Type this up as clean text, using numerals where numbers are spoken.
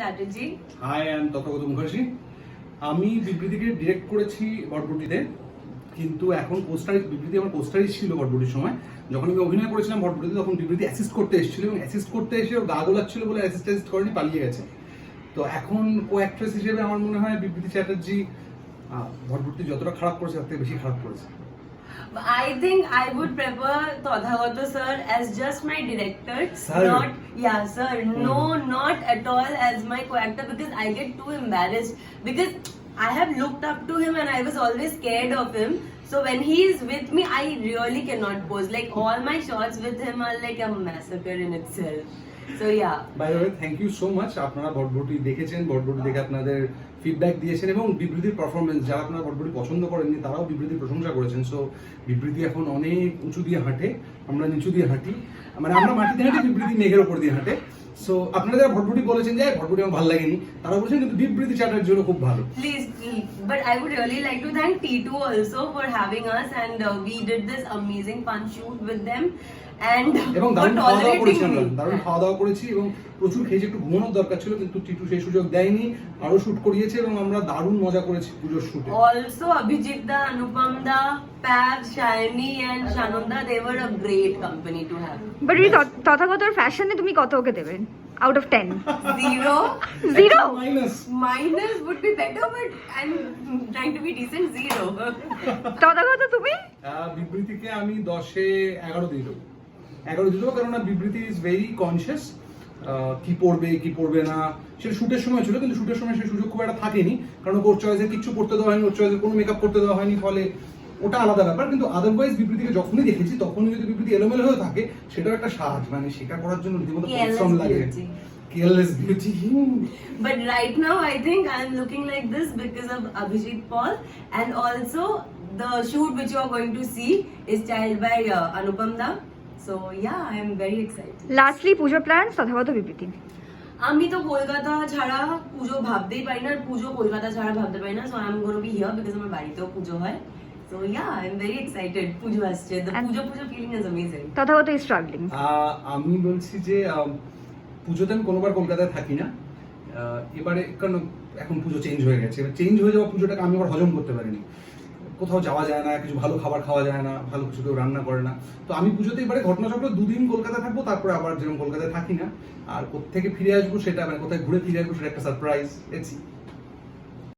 Chatterjee. Hi, I am Tathagata Mukherjee. আমি বিবৃতিকে direct করেছি ভটভটিতে, কিন্তু এখন বিবৃতি আমার পোস্টারই ছিল ভটভটির সময়। যখন আমি অভিনয় করেছিলাম ভটভটিতে তখন বিবৃতি অ্যাসিস্ট করতে এসেছিল এবং অ্যাসিস্ট করতে এসে গা গোলাচ্ছিল বলে অ্যাসিস্ট করেনি, পালিয়ে গেছে। তো এখন কো অ্যাক্ট্রেস হিসেবে আমার মনে হয় বিবৃতি চ্যাটার্জি ভটভটি যতটা খারাপ করেছে তার থেকে বেশি খারাপ করেছে। I think I would prefer Todhagato sir as just my director. Sir. Not at all as my co-actor, because I get too embarrassed because I have looked up to him and I was always scared of him. So when he is with me, I really cannot pose. Like all my shots with him are like a massacre in itself. So yeah. By the way, thank you so much. আপনারা ভটভটি দেখেছেন, ভটভটি দেখে আপনাদের feedback দিয়েছেন এবং বিবৃতির performance, যারা আপনারা ভটভটি পছন্দ করেননি তারাও বিবৃতির প্রশংসা করেছেন। সো বিবৃতি এখন অনেক উঁচু দিয়ে হাঁটে, আমরা নিচু দিয়ে হাঁটি, মানে আমরা মাটিতে হাঁটি, বিবৃতি মেঘের ওপর দিয়ে হাঁটে। সো আপনারা যারা ভটভটি বলেছেন যে ভটভটি আমার ভালো লাগেনি, তারা বলছেন কিন্তু বিবৃতি চ্যাটার্জির জন্য খুব ভালো। Please, but I would really like to thank T2 also for having us, and we did this amazing fun shoot with them. এবং দারুণ খাওয়া দাওয়া করেছি এবং প্রচুর খেয়েছি, একটু ঘুমানোর দরকার ছিল কিন্তু টিটু সেই সুযোগ দেয়নি, আরো শুট করিয়েছে এবং আমরা দারুণ মজা করেছি পুজোর শুটে। Also Abhijit da, Anupam da, Pav, Shiny and Shanunda, they were a great company to have. But তথাগতর ফ্যাশনে তুমি কত ওকে দেবেন out of 10? 0. Minus would be better, but I'm trying to be decent. 0. Tathagata তুমি? বিবৃতিকে আমি 10-এ 11 দিয়ে দেবো। 11 দিয়ে দেবো, কারণ বিবৃতি ইজ ভেরি কনসিয়াস, কি পড়বে কি পড়বে না সেটা শুটের সময় ছিল, কিন্তু শুটের সময় সেই সুযোগ খুব একটা থাকেনি, কারণ ওর চয়েসে কিচ্ছু করতে দেওয়া হয়নি, ওর চয়েসে কোনো মেকআপ করতে দেওয়া হয়নি, ফলে ওটা আলাদা ব্যাপার। কিন্তু আদারওয়াইজ বিবৃতিকে যখনই দেখেছি তখনই যদি বিবৃতি এলোমেলো হয়ে থাকে সেটাও একটা সাজ, মানে স্বীকার করার জন্য রীতিমতো পরিশ্রম লাগে। Careless beauty. But right now I think I'm looking like this because of Abhijit Paul, and also the shoot which you are going to see is styled by Anupam da. So yeah, I am very excited. Lastly, Puja plan Tathagata বিবৃতি। আমি তো কলকাতা ছাড়া পুজো ভাবতেই পারি না, আর পুজো কলকাতা ছাড়া ভাবতে পারি না। So I'm going to be here because আমার বাড়িতেও পুজো হয়। So yeah, I'm very excited. পুজো আসছে, the Puja feeling is amazing. Tathagata is struggling. আমি বলছি যে পুজোতে আমি কোনোবার কলকাতায় থাকি না, এবারে কারণ এখন পুজো চেঞ্জ হয়ে গেছে, চেঞ্জ হয়ে যাওয়া পুজোটাকে আমি আবার হজম করতে পারিনি, কোথাও যাওয়া যায় না, কিছু ভালো খাবার খাওয়া যায় না, ভালো কিছু কেউ রান্না করে না। তো আমি পুজোতে এবারে ঘটনাচক্র 2 দিন কলকাতায় থাকবো, তারপরে আবার যেরকম কলকাতায় থাকি না, আর কোথা থেকে ফিরে আসবো সেটা, মানে কোথায় ঘুরে ফিরে আসবো সেটা একটা সারপ্রাইজ।